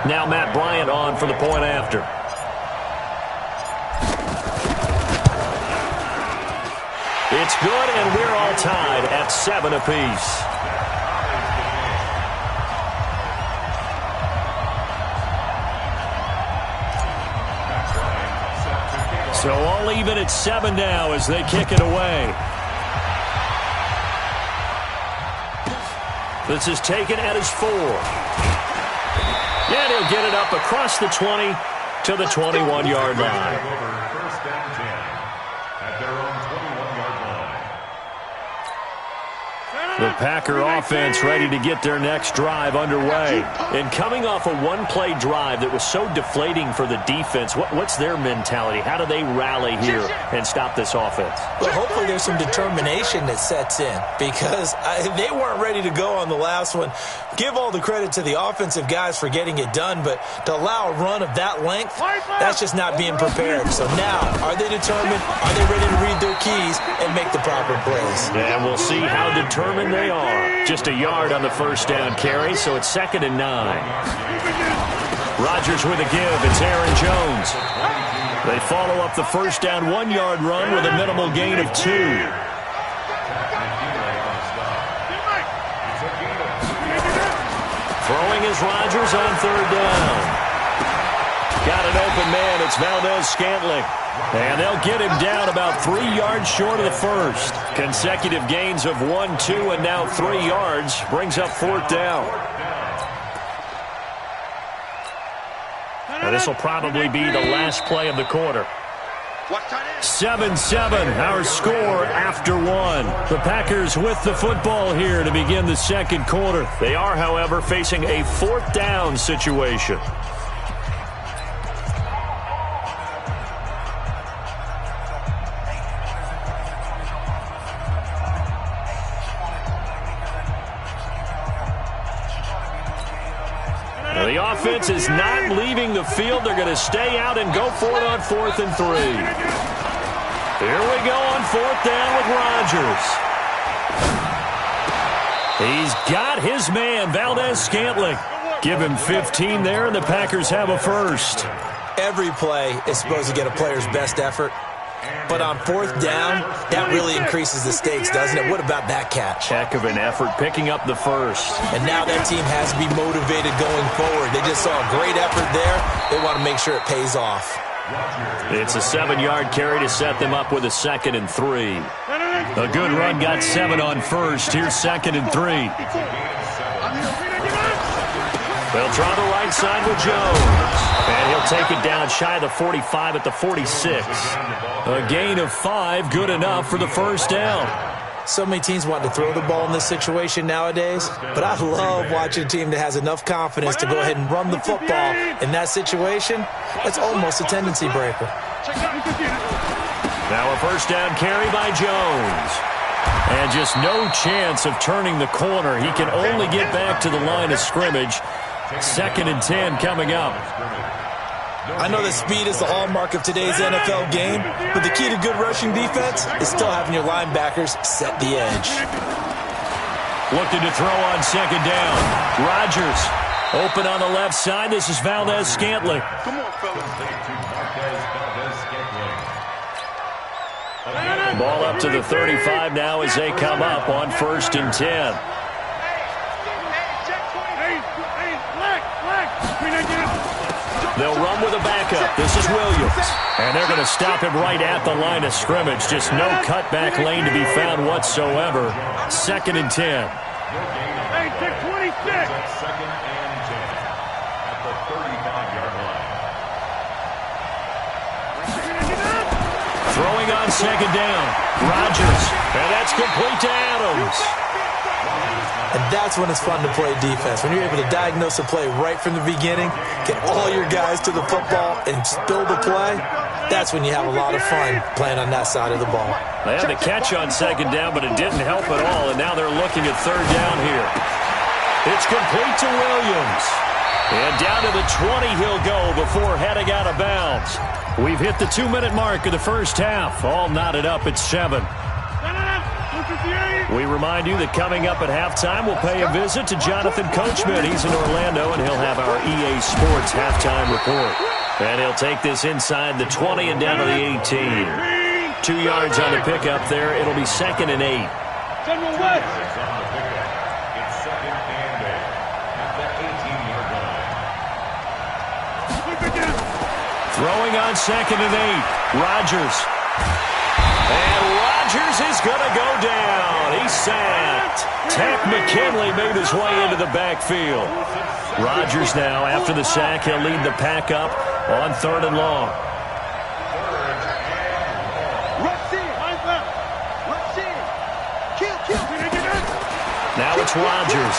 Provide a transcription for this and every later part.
Now Matt Bryant on for the point after. It's good, and we're all tied at 7 apiece. So all even at 7 now as they kick it away. This is taken at his 4. And he'll get it up across the 20 to the 21-yard line. First down 10 at their own 21-yard line. The Packer offense ready to get their next drive underway. And coming off a one-play drive that was so deflating for the defense, what's their mentality? How do they rally here and stop this offense? Well, hopefully there's some determination that sets in because they weren't ready to go on the last one. Give all the credit to the offensive guys for getting it done, but to allow a run of that length, that's just not being prepared. So now, are they determined? Are they ready to read their keys and make the proper plays? And we'll see how determined they are. Just a yard on the first down carry, so it's 2nd and 9. Rodgers with a give. It's Aaron Jones. They follow up the first down 1-yard run with a minimal gain of 2. Throwing is Rodgers on 3rd down. Got an open man. It's Valdez-Scantling. And they'll get him down about 3 yards short of the first. Consecutive gains of 1, 2, and now 3 yards brings up 4th down. Now this will probably be the last play of the quarter. 7-7, our score after 1. The Packers with the football here to begin the second quarter. They are, however, facing a 4th down situation. The offense is not leaving the field. They're going to stay out and go for it on 4th and 3. Here we go on 4th down with Rodgers. He's got his man, Valdez-Scantling. Give him 15 there, and the Packers have a first. Every play is supposed to get a player's best effort. But on 4th down, that really increases the stakes, doesn't it? What about that catch? Heck of an effort picking up the first. And now that team has to be motivated going forward. They just saw a great effort there. They want to make sure it pays off. It's a 7-yard carry to set them up with a 2nd and 3. A good run got 7 on first. Here's 2nd and 3. They'll try the right side with Jones. And he'll take it down shy of the 45 at the 46. A gain of 5, good enough for the first down. So many teams want to throw the ball in this situation nowadays, but I love watching a team that has enough confidence to go ahead and run the football. In that situation, that's almost a tendency breaker. Now a first down carry by Jones. And just no chance of turning the corner. He can only get back to the line of scrimmage. 2nd and 10 coming up. I know that speed is the hallmark of today's NFL game, but the key to good rushing defense is still having your linebackers set the edge. Looking to throw on 2nd down. Rodgers open on the left side. This is Valdez-Scantling. Come on, fellas. Ball up to the 35 now as they come up on 1st and 10. They'll run with a backup. This is Williams. And they're going to stop him right at the line of scrimmage. Just no cutback lane to be found whatsoever. 2nd and 10. Hey, check 26. 2nd and 10 at the 35-yard line. Throwing on 2nd down. Rodgers. And that's complete to Adams. And that's when it's fun to play defense. When you're able to diagnose a play right from the beginning, get all your guys to the football, and build a play, that's when you have a lot of fun playing on that side of the ball. They had the catch on 2nd down, but it didn't help at all, and now they're looking at 3rd down here. It's complete to Williams. And down to the 20 he'll go before heading out of bounds. We've hit the 2-minute mark of the first half. All knotted up at 7. We remind you that coming up at halftime, we'll pay a visit to Jonathan Coachman. He's in Orlando, and he'll have our EA Sports halftime report. And he'll take this inside the 20 and down to the 18. 2 yards on the pickup there. It'll be 2nd and 8. General West. It's 2nd and 8 at the 18-yard line. Throwing on 2nd and 8. Rodgers. And Rodgers is going to go down. He's sacked. Takk McKinley made his way into the backfield. Rodgers now, after the sack, he'll lead the pack up on 3rd and long. Now it's Rodgers.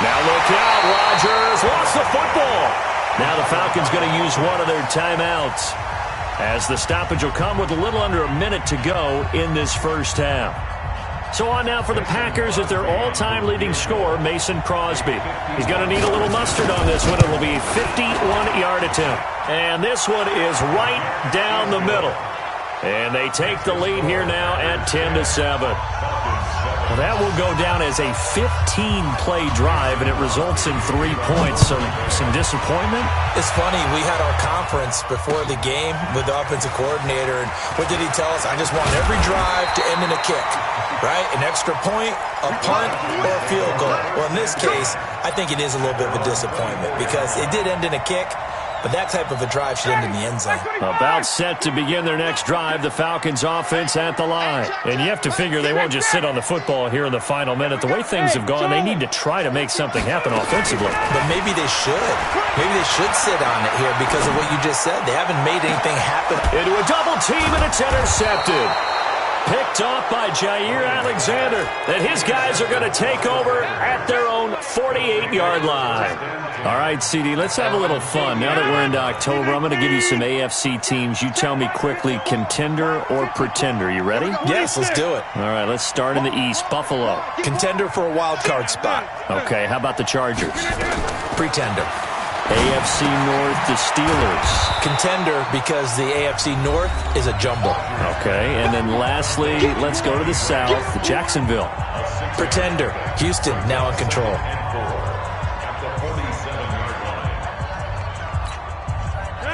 Now look out, Rodgers lost the football. Now the Falcons going to use one of their timeouts, as the stoppage will come with a little under a minute to go in this first half. So on now for the Packers at their all-time leading scorer, Mason Crosby. He's going to need a little mustard on this one. It will be a 51-yard attempt. And this one is right down the middle. And they take the lead here now at 10-7. Well, that will go down as a 15-play drive, and it results in 3 points. So some disappointment? It's funny. We had our conference before the game with the offensive coordinator, and what did he tell us? I just want every drive to end in a kick, right? An extra point, a punt, or a field goal. Well, in this case, I think it is a little bit of a disappointment because it did end in a kick, but that type of a drive should end in the end zone. About set to begin their next drive, the Falcons offense at the line. And you have to figure they won't just sit on the football here in the final minute. The way things have gone, they need to try to make something happen offensively. But maybe they should. Maybe they should sit on it here because of what you just said. They haven't made anything happen. Into a double team, and it's intercepted. Picked off by Jair Alexander. And his guys are going to take over at their own 48-yard line. All right, CD, let's have a little fun. Now that we're into October, I'm going to give you some AFC teams. You tell me quickly, contender or pretender. You ready? Yes, let's do it. All right, let's start in the East. Buffalo. Contender for a wild card spot. Okay, how about the Chargers? Pretender. AFC North, the Steelers. Contender because the AFC North is a jumble. Okay, and then lastly, let's go to the South, Jacksonville. Pretender. Houston now in control.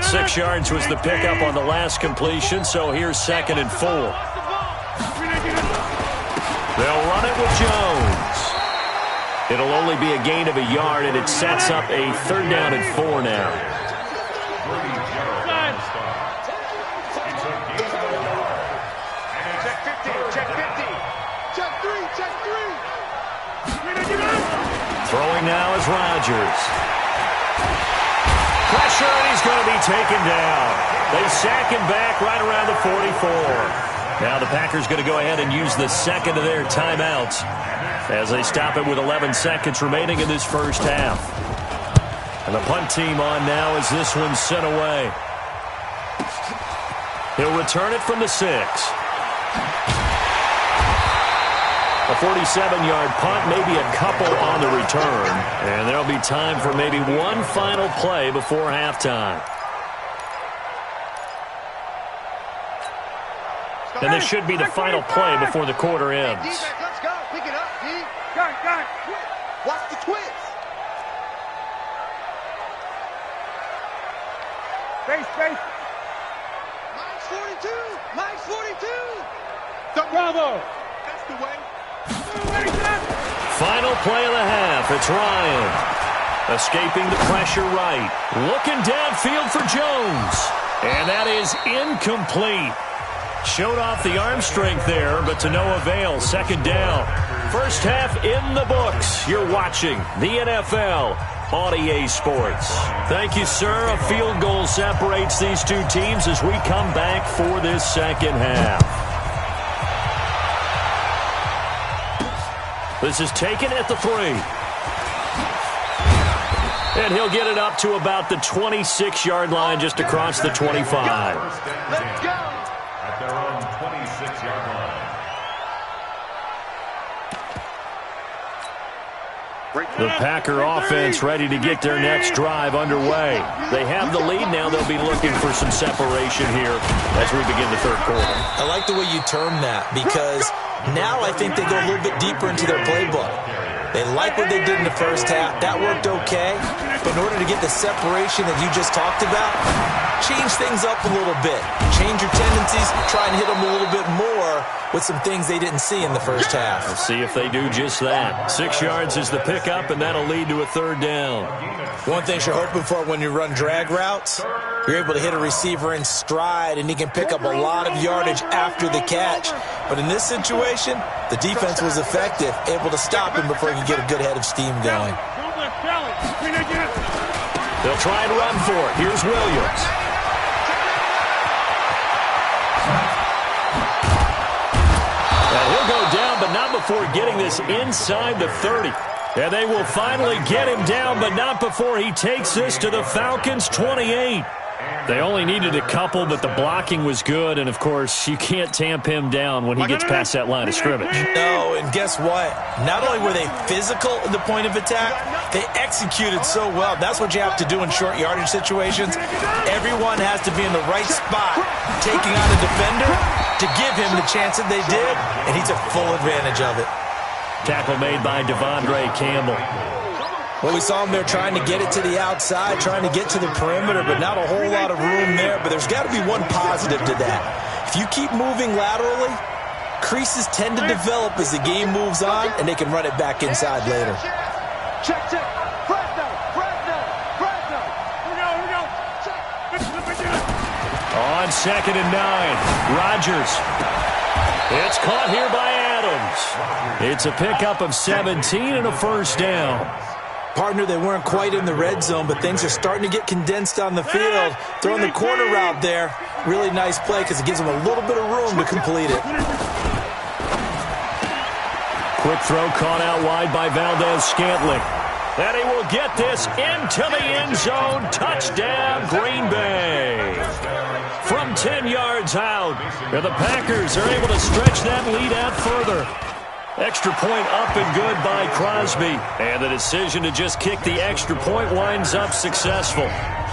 6 yards was the pickup on the last completion, so here's 2nd and 4. They'll run it with Jones. It'll only be a gain of a yard, and it sets up a 3rd down and 4 now. Throwing now is Rodgers. Pressure, and he's going to be taken down. They sack him back right around the 44. Now the Packers going to go ahead and use the second of their timeouts as they stop it with 11 seconds remaining in this first half. And the punt team on now as this one's sent away. He'll return it from the 6. A 47-yard punt, maybe a couple on the return. And there'll be time for maybe one final play before halftime. And this should be the final play before the quarter ends. Let's go. Pick it up, D. Got it. Watch the twist. Space. Mike's 42. Bravo. That's the way. Final play of the half. It's Ryan. Escaping the pressure right. Looking downfield for Jones. And that is incomplete. Showed off the arm strength there, but to no avail. 2nd down. First half in the books. You're watching the NFL on EA Sports. Thank you, sir. A field goal separates these two teams as we come back for this second half. This is taken at the 3. And he'll get it up to about the 26-yard line, just across the 25. Let's go. At their own 26-yard line. 2 The Packer offense ready to get their next drive underway. They have the lead now. They'll be looking for some separation here as we begin the third quarter. I like the way you term that because now I think they go a little bit deeper into their playbook. They like what they did in the first half. That worked okay. But in order to get the separation that you just talked about, change things up a little bit. Change your tendencies. Try and hit them a little bit more with some things they didn't see in the first half. Let's see if they do just that. 6 yards is the pickup, and that'll lead to a third down. One thing you're hoping for when you run drag routes, you're able to hit a receiver in stride, and he can pick up a lot of yardage after the catch. But in this situation, the defense was effective, able to stop him before he could get a good head of steam going. They'll try and run for it. Here's Williams. And he'll go down, but not before getting this inside the 30. And they will finally get him down, but not before he takes this to the Falcons' 28. They only needed a couple, but the blocking was good. And, of course, you can't tamp him down when he gets past that line of scrimmage. No, and guess what? Not only were they physical at the point of attack, they executed so well. That's what you have to do in short yardage situations. Everyone has to be in the right spot, taking on a defender to give him the chance that they did, and he took full advantage of it. Tackle made by Devondre Campbell. Well, we saw him there trying to get it to the outside, trying to get to the perimeter, but not a whole lot of room there. But there's got to be one positive to that. If you keep moving laterally, creases tend to develop as the game moves on, and they can run it back inside later. Check. On 2nd and 9, Rodgers. It's caught here by Adams. It's a pickup of 17 and a first down. Partner, they weren't quite in the red zone, but things are starting to get condensed on the field. Throwing the corner route there, really nice play because it gives them a little bit of room to complete it. Quick throw caught out wide by Valdez-Scantling. And he will get this into the end zone. Touchdown, Green Bay. From 10 yards out, and the Packers are able to stretch that lead out further. Extra point up and good by Crosby. And the decision to just kick the extra point winds up successful.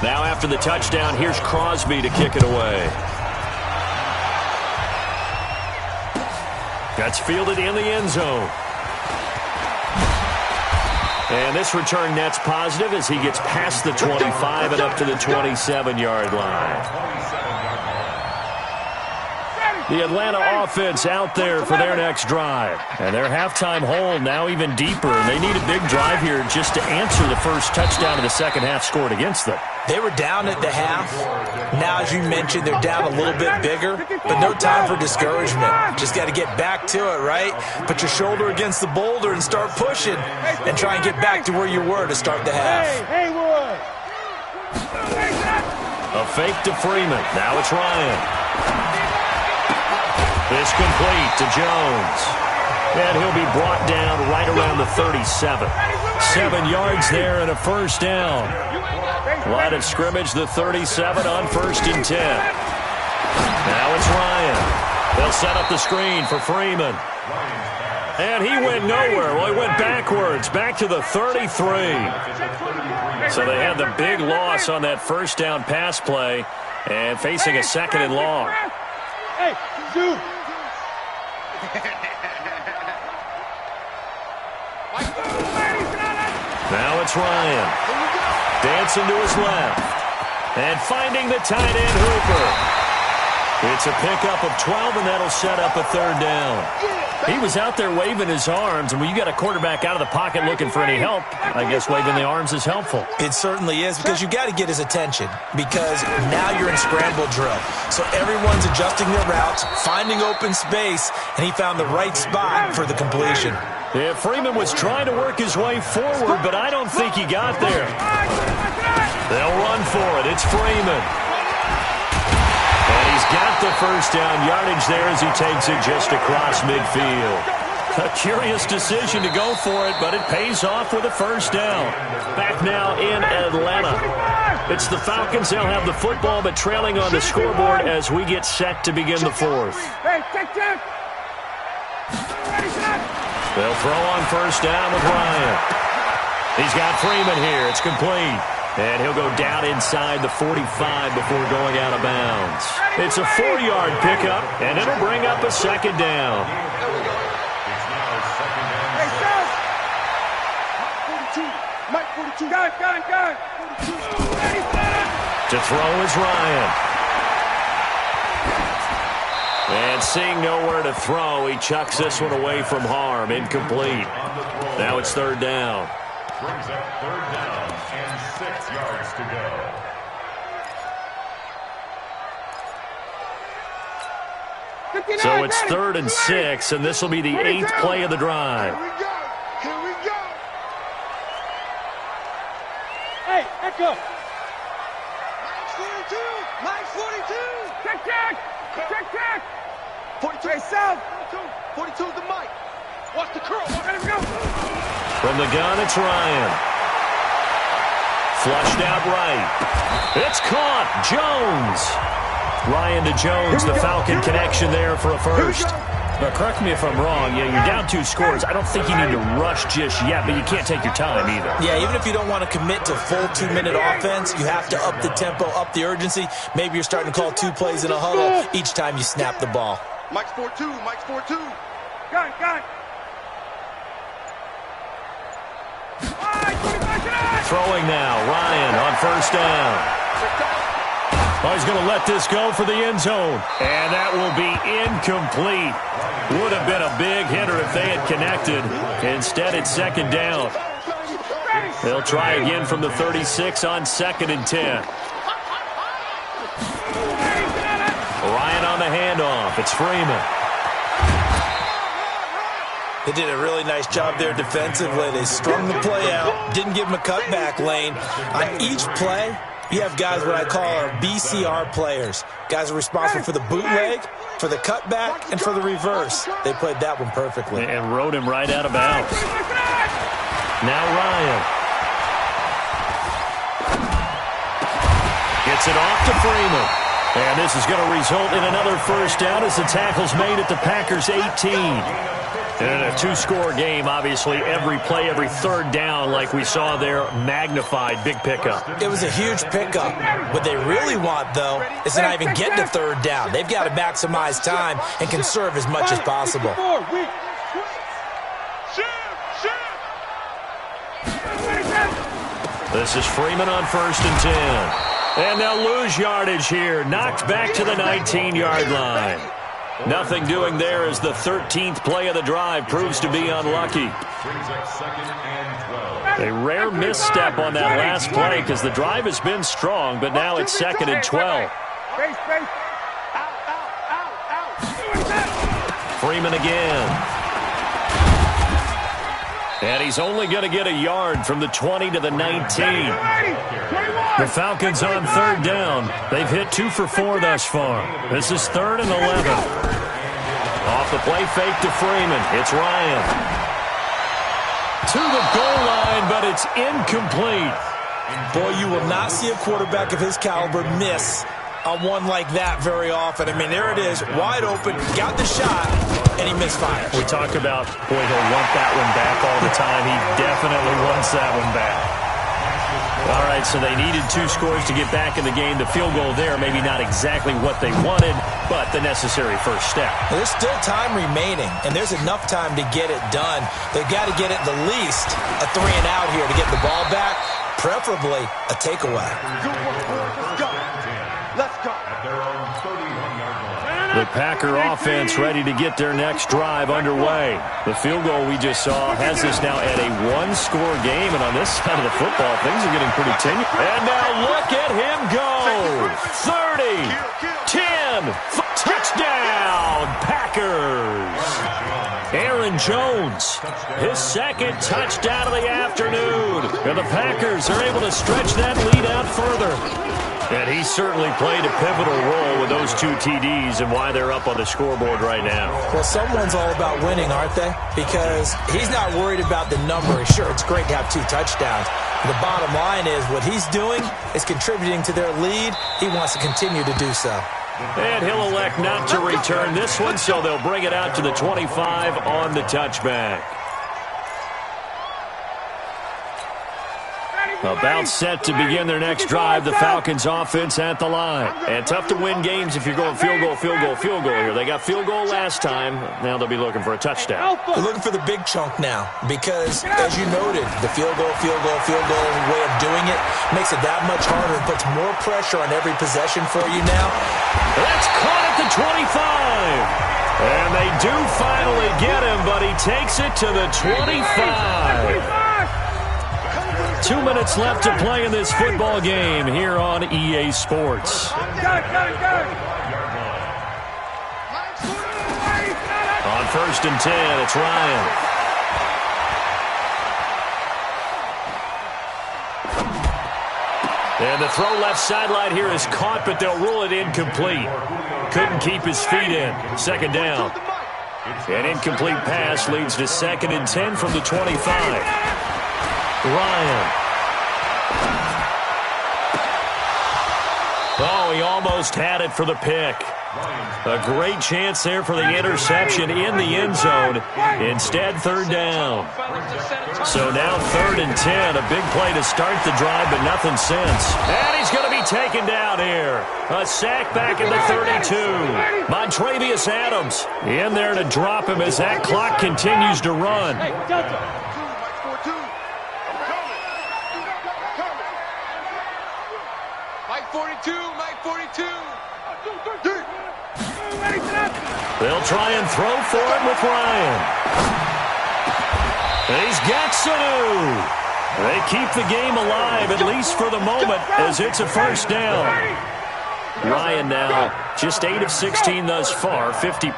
Now after the touchdown, here's Crosby to kick it away. That's fielded in the end zone. And this return net's positive as he gets past the 25 and up to the 27-yard line. The Atlanta offense out there for their next drive. And their halftime hole now even deeper. And they need a big drive here just to answer the first touchdown of the second half scored against them. They were down at the half. Now, as you mentioned, they're down a little bit bigger. But no time for discouragement. Just got to get back to it, right? Put your shoulder against the boulder and start pushing. And try and get back to where you were to start the half. A fake to Freeman. Now it's Ryan. It's complete to Jones. And he'll be brought down right around the 37. 7 yards there and a first down. Line of scrimmage, the 37 on 1st and 10. Now it's Ryan. They'll set up the screen for Freeman. And he went nowhere. Well, he went backwards, back to the 33. So they had the big loss on that first down pass play and facing a 2nd and long. Hey, dude. Now it's Ryan. Dancing to his left. And finding the tight end Hooper. It's a pickup of 12, and that'll set up a third down. He was out there waving his arms, and when you got a quarterback out of the pocket looking for any help, I guess waving the arms is helpful. It certainly is, because you got to get his attention, because now you're in scramble drill. So everyone's adjusting their routes, finding open space, and he found the right spot for the completion. Yeah, Freeman was trying to work his way forward, but I don't think he got there. They'll run for it. It's Freeman. And he's got the first down yardage there as he takes it just across midfield. A curious decision to go for it, but it pays off with a first down. Back now in Atlanta. It's the Falcons. They'll have the football, but trailing on the scoreboard as we get set to begin the fourth. They'll throw on first down with Ryan. He's got Freeman here. It's complete. And he'll go down inside the 45 before going out of bounds. It's a 4-yard pickup, and it'll bring up a second down. Hey, Sal! Mike 42. Got it. 42. To throw is Ryan. And seeing nowhere to throw, he chucks this one away from harm. Incomplete. Now it's third down. Brings up third down and 6 yards to go. So it's 3rd and 6, and this will be the 8th play of the drive. Here we go. Hey, echo. Mike 42. Check. 42. Hey, South. 42 is the mic. Watch the curl. Let him go. From the gun, it's Ryan. Flushed out right. It's caught. Jones. Ryan to Jones, the Falcon connection there for a first. But correct me if I'm wrong. Yeah, you're down 2 scores. I don't think you need to rush just yet, but you can't take your time either. Yeah, even if you don't want to commit to full 2-minute offense, you have to up the tempo, up the urgency. Maybe you're starting to call 2 plays in a huddle each time you snap the ball. Mike's 4-2. Got it. Throwing now, Ryan on first down. Oh, he's going to let this go for the end zone. And that will be incomplete. Would have been a big hitter if they had connected. Instead, it's second down. They'll try again from the 36 on 2nd and 10. Ryan on the handoff. It's Freeman. They did a really nice job there defensively. They strung the play out, didn't give him a cutback lane. On each play, you have guys what I call our BCR players. Guys are responsible for the bootleg, for the cutback, and for the reverse. They played that one perfectly. And rode him right out of bounds. Now Ryan. Gets it off to Freeman. And this is going to result in another first down as the tackle's made at the Packers' 18. And in a 2-score game, obviously, every play, every third down, like we saw there, magnified, big pickup. It was a huge pickup. What they really want, though, is to not even get to third down. They've got to maximize time and conserve as much as possible. This is Freeman on 1st and 10. And they'll lose yardage here. Knocked back to the 19-yard line. Nothing doing there as the 13th play of the drive proves to be unlucky. A rare misstep on that last play because the drive has been strong, but now it's 2nd and 12. Freeman again. And he's only going to get a yard from the 20 to the 19. The Falcons on 3rd down. They've hit 2 for 4 thus far. This is 3rd and 11. Off the play fake to Freeman. It's Ryan. To the goal line, but it's incomplete. Boy, you will not see a quarterback of his caliber miss on one like that very often. I mean, there it is, wide open, got the shot, and he misfires. We talk about, boy, he'll want that one back all the time. He definitely wants that one back. All right, so they needed 2 scores to get back in the game. The field goal there, maybe not exactly what they wanted, but the necessary first step. There's still time remaining, and there's enough time to get it done. They've got to get it the least a 3 and out here to get the ball back, preferably a takeaway. Let's go. The Packer offense ready to get their next drive underway. The field goal we just saw has us now at a 1-score game, and on this side of the football, things are getting pretty tenuous. And now look at him go. 30, 10, touchdown, Packers. Aaron Jones, his 2nd touchdown of the afternoon. And the Packers are able to stretch that lead out further. And he certainly played a pivotal role with those 2 TDs and why they're up on the scoreboard right now. Well, someone's all about winning, aren't they? Because he's not worried about the number. Sure, it's great to have 2 touchdowns. The bottom line is what he's doing is contributing to their lead. He wants to continue to do so. And he'll elect not to return this one, so they'll bring it out to the 25 on the touchback. About set to begin their next drive. The Falcons offense at the line. And tough to win games if you're going field goal here. They got field goal last time. Now they'll be looking for a touchdown. They're looking for the big chunk now because, as you noted, the field goal way of doing it makes it that much harder and puts more pressure on every possession for you now. That's caught at the 25. And they do finally get him, but he takes it to the 25. 2 minutes left to play in this football game here on EA Sports. On 1st and 10, it's Ryan. And the throw left sideline here is caught, but they'll rule it incomplete. Couldn't keep his feet in. 2nd down. An incomplete pass leads to 2nd and 10 from the 25. Ryan. Oh, he almost had it for the pick. A great chance there for the interception in the end zone. Instead, 3rd down. So now 3rd and 10. A big play to start the drive, but nothing since. And he's going to be taken down here. A sack back at the 32. Montrevious Adams in there to drop him as that clock continues to run. Mike 42. They'll try and throw for it with Ryan. And he's got Sanu. They keep the game alive, at least for the moment, as it's a 1st down. Ryan now just 8 of 16 thus far, 50%,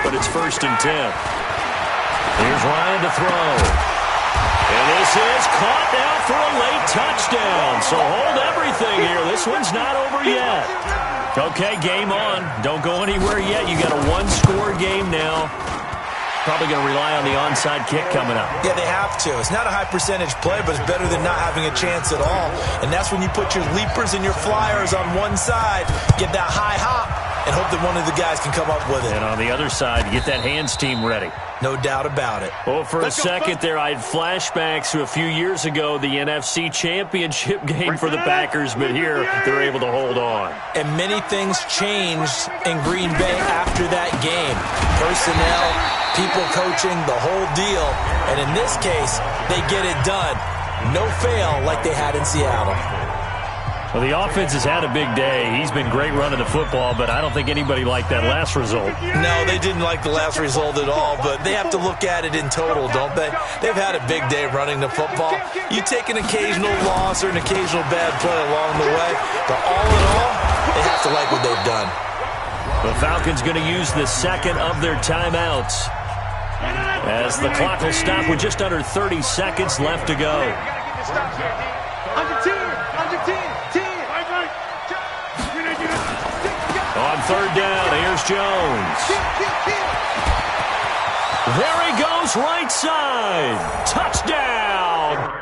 but it's 1st and 10. Here's Ryan to throw. And this is caught now for a late touchdown. So hold everything here. This one's not over yet. Okay, game on. Don't go anywhere yet. You got a 1-score game now. Probably going to rely on the onside kick coming up. Yeah, they have to. It's not a high percentage play, but it's better than not having a chance at all. And that's when you put your leapers and your flyers on one side, get that high hop, and hope that one of the guys can come up with it. And on the other side, get that hands team ready. No doubt about it. Well, for a second there, I had flashbacks to a few years ago, the NFC Championship game for the Packers, but here they're able to hold on. And many things changed in Green Bay after that game. Personnel, people coaching, the whole deal. And in this case, they get it done. No fail like they had in Seattle. Well, the offense has had a big day. He's been great running the football, but I don't think anybody liked that last result. No, they didn't like the last result at all, but they have to look at it in total, don't they? They've had a big day running the football. You take an occasional loss or an occasional bad play along the way, but all in all, they have to like what they've done. The Falcons going to use the 2nd of their timeouts, as the clock will stop with just under 30 seconds left to go. On 3rd down, here's Jones. There he goes, right side. Touchdown.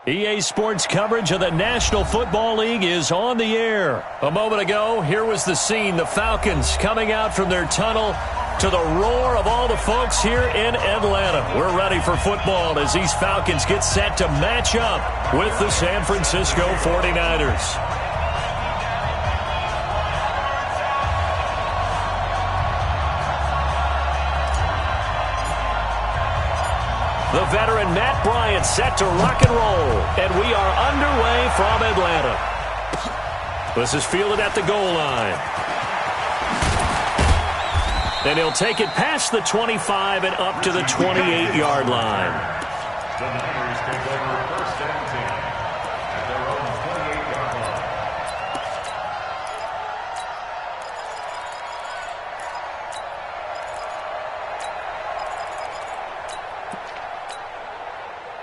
EA Sports coverage of the National Football League is on the air. A moment ago, here was the scene. The Falcons coming out from their tunnel to the roar of all the folks here in Atlanta. We're ready for football as these Falcons get set to match up with the San Francisco 49ers. The veteran Matt Bryant set to rock and roll. And we are underway from Atlanta. This is fielded at the goal line. And he'll take it past the 25 and up to the 28-yard line. The Niners take over first and 10 at their own 28-yard line.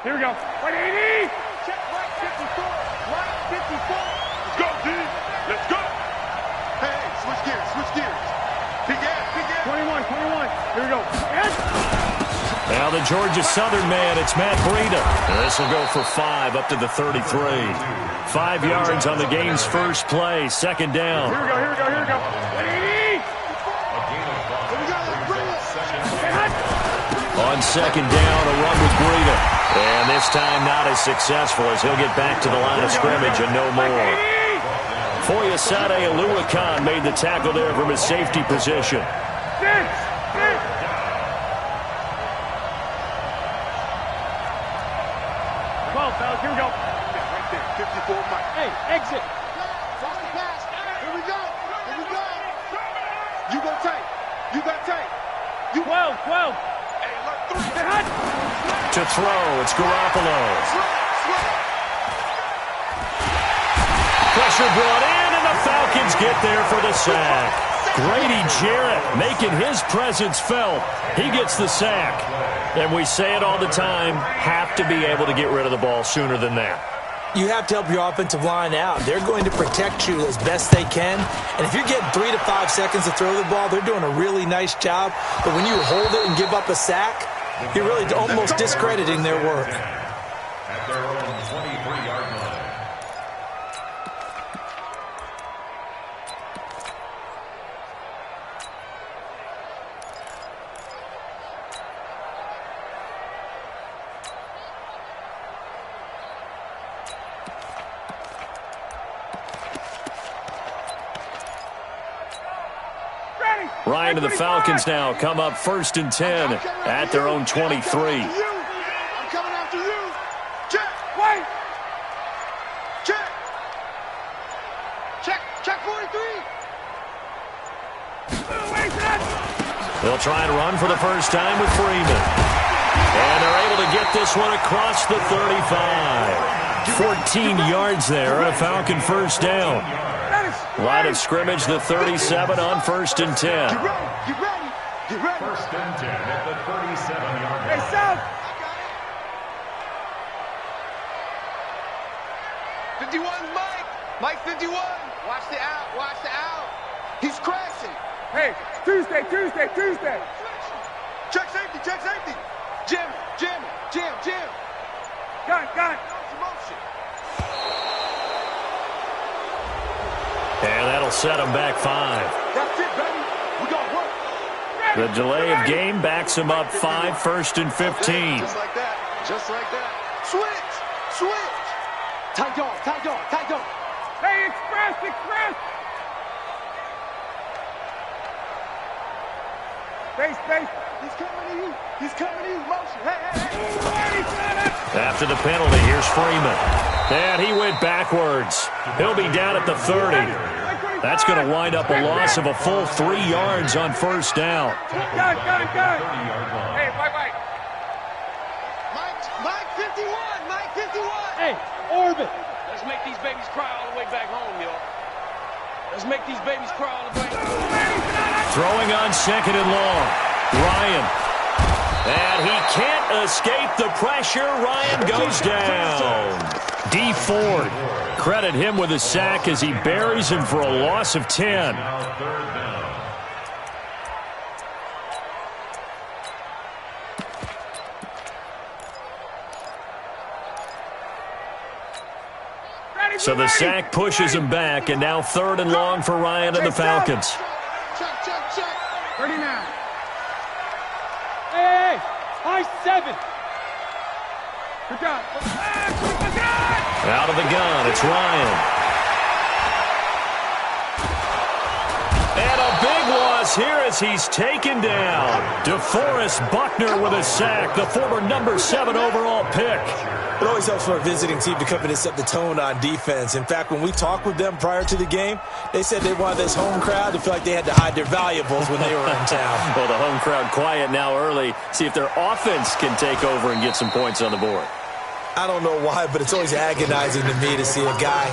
Here we go. 180. Check right 54. Right 54. Let's go, D. Let's go. Hey, switch gears. Switch gears. Big ass. Big ass. 21. 21. Here we go. Yes. Now the Georgia Southern man, it's Matt Breida. This will go for 5 up to the 33. 5 yards on the game's first play. Second down. Here we go. Here we go. Here we go. 180. Here we go. Let's bring it. On second down, a run with Breida. And this time not as successful as he'll get back to the line of scrimmage and no more. Foyesade Oluwakan made the tackle there from his safety position. 6. Well, fellas, here we go. Right there, 54 Mike. Hey, exit. Here we go. Here we go. You go tight. You got tight. You 12. Hey, look, 3. To throw, it's Garoppolo. Pressure brought in, and the Falcons get there for the sack. Grady Jarrett making his presence felt. He gets the sack. And we say it all the time, have to be able to get rid of the ball sooner than that. You have to help your offensive line out. They're going to protect you as best they can. And if you're getting 3 to 5 seconds to throw the ball, they're doing a really nice job. But when you hold it and give up a sack, you're really almost discrediting their work. At their own 23-yard line. Ryan and the Falcons now come up first and 10 at their own 23. I'm coming after you. Check. Wait. Check. Check 43. They'll try and run for the first time with Freeman. And they're able to get this one across the 35. 14 yards there and a Falcon first down. Line of scrimmage, the 37 on first and 10. Get ready. First and 10 at the 37-yard line. Hey, South. 51, Mike. Mike 51. Watch the out. He's crashing. Hey, Tuesday. Check safety. Jim. Gun. Motion. And that'll set them back 5. That's it, baby. We got work. The delay of game backs them up 5, first and 15. Just like that. Switch. Tight dog. Hey, express. Space. He's coming to you. Motion. Hey. After the penalty, here's Freeman. And he went backwards. He'll be down at the 30. That's going to wind up a loss of a full 3 yards on first down. Gun. Hey, wait. Mike 51. Hey, orbit. Let's make these babies cry all the way back home, yo. Let's make these babies cry all the way back home. Throwing on second and long. Ryan. And he can't escape the pressure. Ryan goes down. D. Ford. Credit him with a sack as he buries him for a loss of 10. Now third down. So the sack pushes him back, and now 3rd and long for Ryan and the Falcons. Check. 39. Hey, high 7. Good job. Out of the gun, it's Ryan. And a big loss here as he's taken down. DeForest Buckner with a sack, the former number 7 overall pick. It always helps for a visiting team to come in and set the tone on defense. In fact, when we talked with them prior to the game, they said they wanted this home crowd to feel like they had to hide their valuables when they were in town. Well, the home crowd quiet now early. See if their offense can take over and get some points on the board. I don't know why, but it's always agonizing to me to see a guy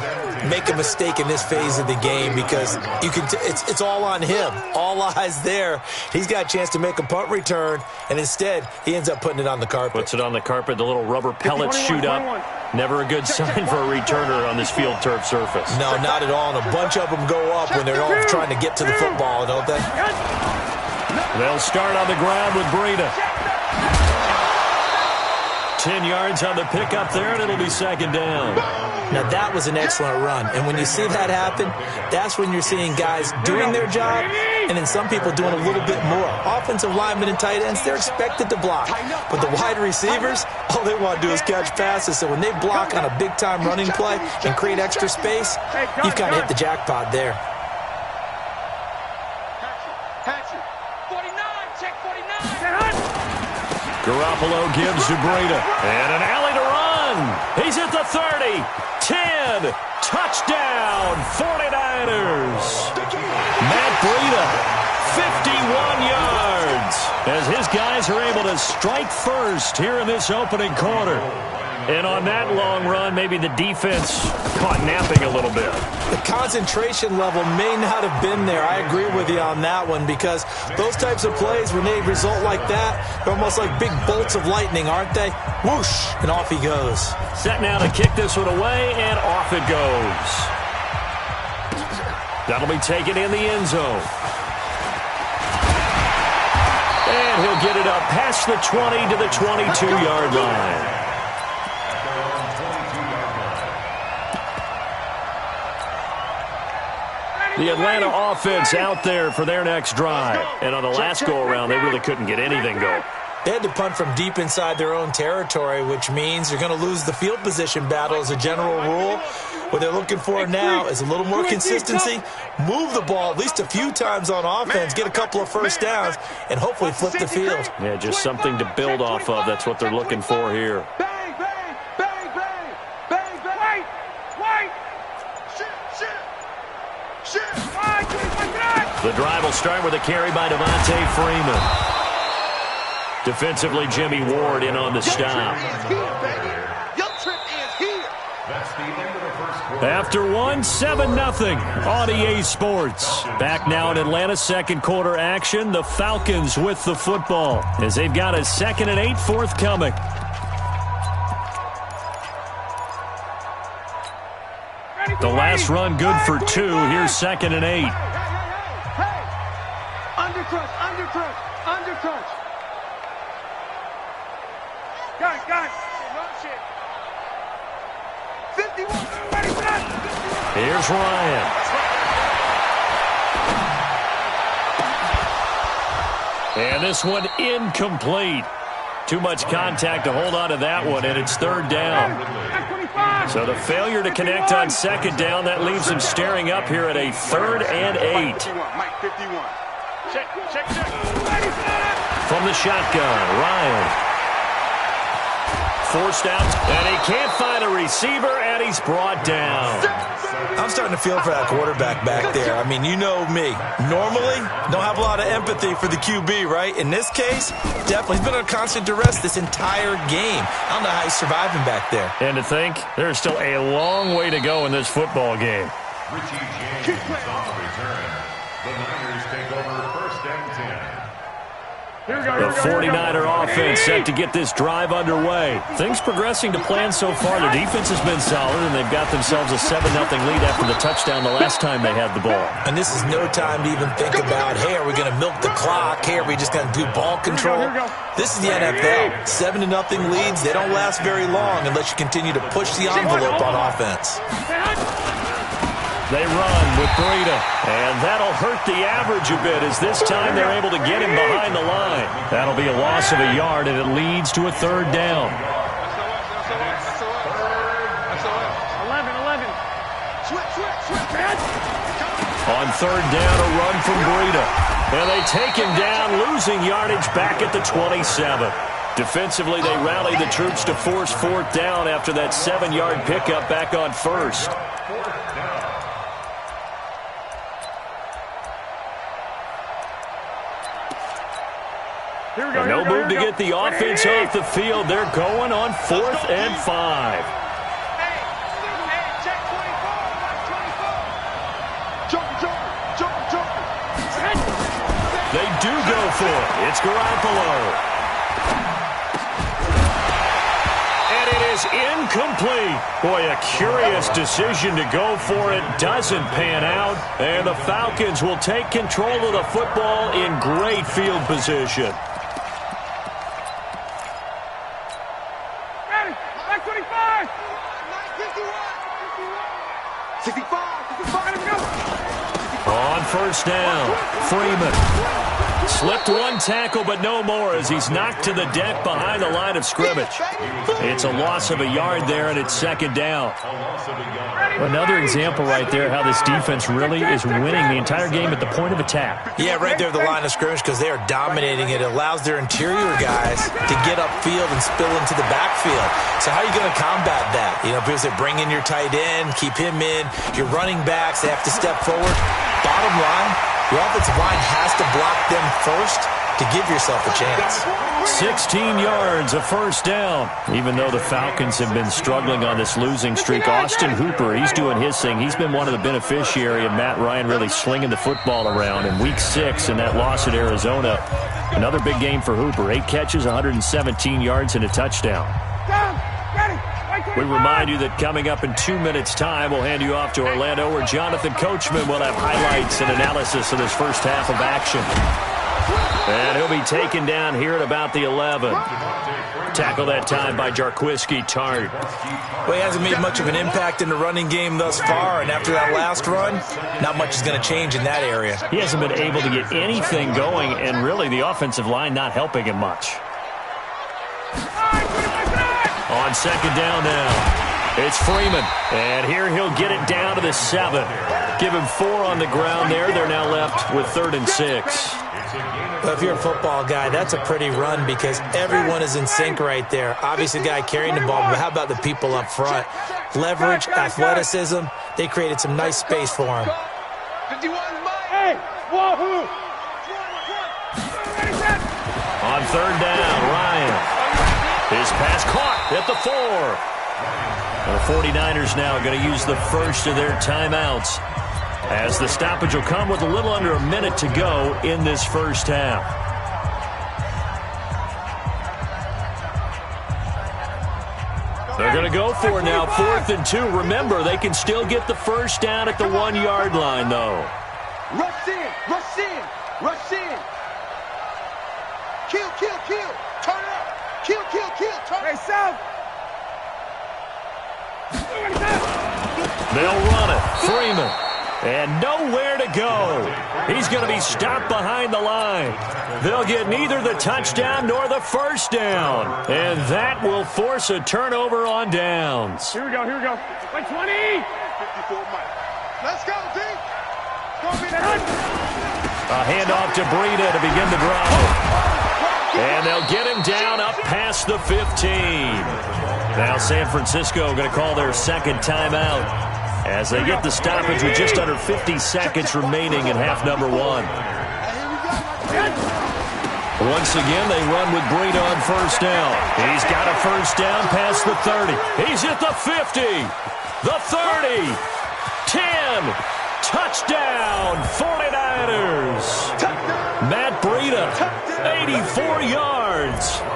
make a mistake in this phase of the game because it's all on him. All eyes there. He's got a chance to make a punt return, and instead he ends up putting it on the carpet. Puts it on the carpet. The little rubber pellets shoot up. Never a good sign for a returner on this field turf surface. No, not at all. And a bunch of them go up when they're all trying to get to the football, don't they? They'll start on the ground with Breida. 10 yards on the pickup there, and it'll be 2nd down. Now, that was an excellent run. And when you see that happen, that's when you're seeing guys doing their job and then some people doing a little bit more. Offensive linemen and tight ends, they're expected to block. But the wide receivers, all they want to do is catch passes. So when they block on a big-time running play and create extra space, you've kind of hit the jackpot there. 49, check 49. Garoppolo gives to Breida. And an alley to run. He's at the 30. 10. Touchdown, 49ers. Matt Breida, 51 yards. As his guys are able to strike first here in this opening quarter. And on that long run, maybe the defense caught napping a little bit. The concentration level may not have been there. I agree with you on that one because those types of plays, when they result like that, they're almost like big bolts of lightning, aren't they? Whoosh, and off he goes. Set now to kick this one away, and off it goes. That'll be taken in the end zone. And he'll get it up past the 20 to the 22-yard line. The Atlanta offense out there for their next drive. And on the last go-around, they really couldn't get anything going. They had to punt from deep inside their own territory, which means you're going to lose the field position battle as a general rule. What they're looking for now is a little more consistency, move the ball at least a few times on offense, get a couple of first downs, and hopefully flip the field. Yeah, just something to build off of. That's what they're looking for here. The drive will start with a carry by Devontae Freeman. Defensively, Jimmy Ward in on the stop. After one, 7-0 on EA Sports. Back now in Atlanta, second quarter action. The Falcons with the football as they've got a 2nd and 8 forthcoming. The last run good for 2. Here's 2nd and 8. Undercrush. Got it. 51. Here's Ryan. And this one incomplete. Too much contact to hold on to that one, and it's 3rd down. So the failure to connect on 2nd down, that leaves him staring up here at a 3rd and 8. Check. From the shotgun, Ryan. Forced out, and he can't find a receiver, and he's brought down. I'm starting to feel for that quarterback back there. I mean, you know me. Normally, don't have a lot of empathy for the QB, right? In this case, definitely. He's been under constant duress this entire game. I don't know how he's surviving back there. And to think, there's still a long way to go in this football game. Richie James on the return. The Niners take over 1st and 10. The 49er offense set to get this drive underway. Things progressing to plan so far. Their defense has been solid, and they've got themselves a 7-0 lead after the touchdown the last time they had the ball. And this is no time to even think about, hey, are we going to milk the clock? Hey, are we just going to do ball control? This is the NFL. 7-0 leads, they don't last very long unless you continue to push the envelope on offense. They run with Breida, and that'll hurt the average a bit as this time they're able to get him behind the line. That'll be a loss of a yard, and it leads to a 3rd down. 11. On 3rd down, a run from Breida. And they take him down, losing yardage back at the 27. Defensively, they rally the troops to force 4th down after that 7-yard pickup back on 1st. And no move to get the offense off the field. They're going on 4th and 5. They do go for it. It's Garoppolo. And it is incomplete. Boy, a curious decision to go for it. Doesn't pan out. And the Falcons will take control of the football in great field position. On 1st down, Freeman slipped one tackle, but no more as he's knocked to the deck behind the line of scrimmage. It's a loss of a yard there, and it's 2nd down. Another example right there how this defense really is winning the entire game at the point of attack. Yeah, right there at the line of scrimmage because they are dominating it. It allows their interior guys to get upfield and spill into the backfield. So how are you going to combat that? You know, because they bring in your tight end, keep him in. Your running backs, they have to step forward. Bottom line, your offensive line has to block them first to give yourself a chance. 16 yards, a 1st down. Even though the Falcons have been struggling on this losing streak, Austin Hooper, he's doing his thing. He's been one of the beneficiaries of Matt Ryan really slinging the football around. In Week 6 in that loss at Arizona, another big game for Hooper. 8 catches, 117 yards, and a touchdown. We remind you that coming up in 2 minutes' time, we'll hand you off to Orlando, where Jonathan Coachman will have highlights and analysis of this first half of action. And he'll be taken down here at about the 11. Tackle that time by Jarquiski Tart. Well, he hasn't made much of an impact in the running game thus far, and after that last run, not much is going to change in that area. He hasn't been able to get anything going, and really the offensive line not helping him much. On 2nd down now, it's Freeman. And here he'll get it down to the 7. Give him 4 on the ground there. They're now left with 3rd and 6. Well, if you're a football guy, that's a pretty run because everyone is in sync right there. Obviously, the guy carrying the ball, but how about the people up front? Leverage, athleticism, they created some nice space for him. On 3rd down, Ryan. His pass caught at the 4. The 49ers now going to use the first of their timeouts, as the stoppage will come with a little under a minute to go in this first half. They're going to go for it now, 4th and 2. Remember, they can still get the first down at the 1-yard line, though. Rush in, rush in, rush in. Kill, kill, kill. Turn up. Kill, kill, kill. Turn up. Hey, South. They'll run it. Freeman. And nowhere to go. He's going to be stopped behind the line. They'll get neither the touchdown nor the first down. And that will force a turnover on downs. Here we go, here we go. 20. 54 Mike. Let's go, D. It's going to be the hunt. A handoff to Breida to begin the drive. And they'll get him down up past the 15. Now San Francisco going to call their second timeout as they get the stoppage with just under 50 seconds remaining in half number 1. Once again, they run with Breida on first down. He's got a first down past the 30. He's at the 50, the 30, 10. Touchdown, 49ers. Matt Breida, 84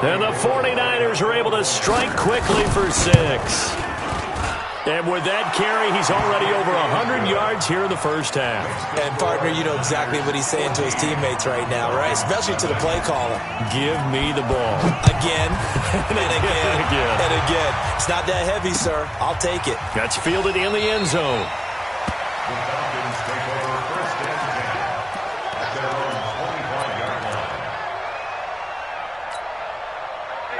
And the 49ers are able to strike quickly for 6. And with that carry, he's already over 100 yards here in the first half. And, partner, you know exactly what he's saying to his teammates right now, right? Especially to the play caller. Give me the ball. Again, and again, and again. It's not that heavy, sir. I'll take it. That's fielded in the end zone. The Falcons take over first and 10 at their own 25-yard line.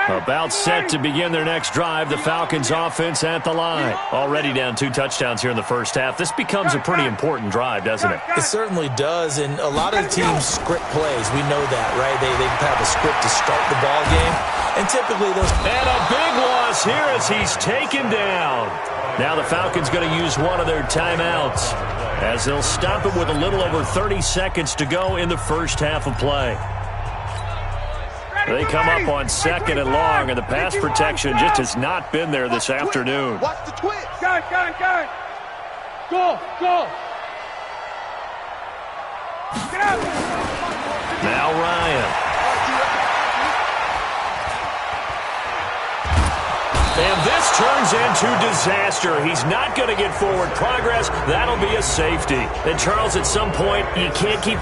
About set to begin their next drive, the Falcons offense at the line. Already down 2 touchdowns here in the first half. This becomes a pretty important drive, doesn't it? It certainly does, and a lot of the teams script plays. We know that, right? They have a script to start the ball game, and typically those... And a big loss here as he's taken down. Now the Falcons going to use one of their timeouts as they'll stop it with a little over 30 seconds to go in the first half of play. They come up on 2nd and long, and the pass protection just has not been there this afternoon. Watch the twist. Go. Go. Get out. Now Ryan. And this turns into disaster. He's not going to get forward progress. That'll be a safety. And, Charles, at some point, you can't keep...